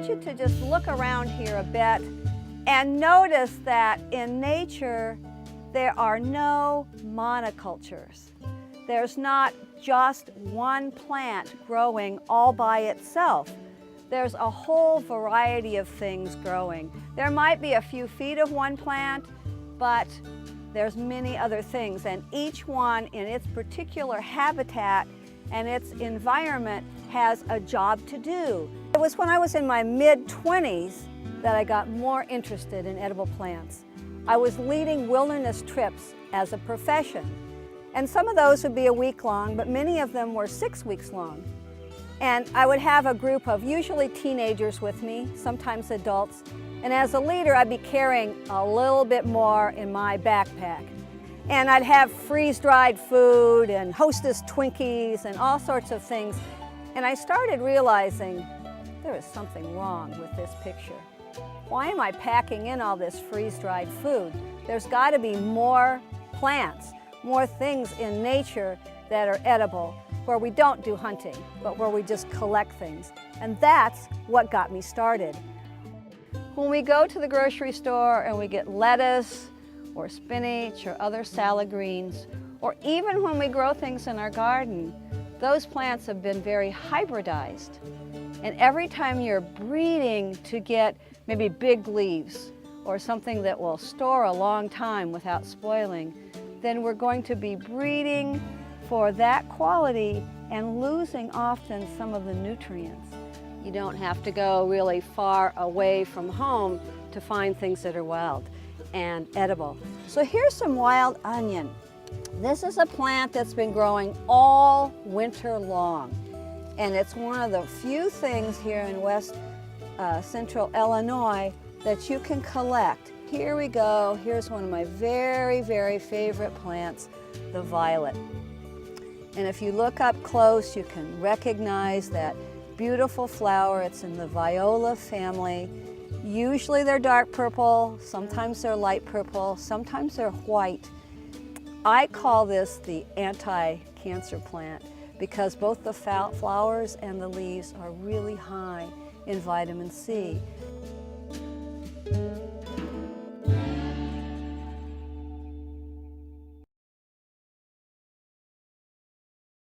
want you to just look around here a bit and notice that in nature there are no monocultures. There's not just one plant growing all by itself. There's a whole variety of things growing. There might be a few feet of one plant, but there's many other things, and each one in its particular habitat and its environment has a job to do. It was when I was in my mid-20s that I got more interested in edible plants. I was leading wilderness trips as a profession, and some of those would be a week long, but many of them were 6 weeks long. And I would have a group of usually teenagers with me, sometimes adults, and as a leader I'd be carrying a little bit more in my backpack. And I'd have freeze-dried food and Hostess Twinkies and all sorts of things. And I started realizing there is something wrong with this picture. Why am I packing in all this freeze-dried food? There's got to be more plants, more things in nature that are edible, where we don't do hunting, but where we just collect things. And that's what got me started. When we go to the grocery store and we get lettuce or spinach or other salad greens, or even when we grow things in our garden, those plants have been very hybridized. And every time you're breeding to get maybe big leaves or something that will store a long time without spoiling, then we're going to be breeding for that quality and losing often some of the nutrients. You don't have to go really far away from home to find things that are wild and edible. So here's some wild onion. This is a plant that's been growing all winter long, and it's one of the few things here in West Central Illinois that you can collect. Here we go. Here's one of my very, very favorite plants, the violet. And if you look up close, you can recognize that beautiful flower. It's in the viola family. Usually they're dark purple, sometimes they're light purple, sometimes they're white. I call this the anti-cancer plant because both the flowers and the leaves are really high in vitamin C.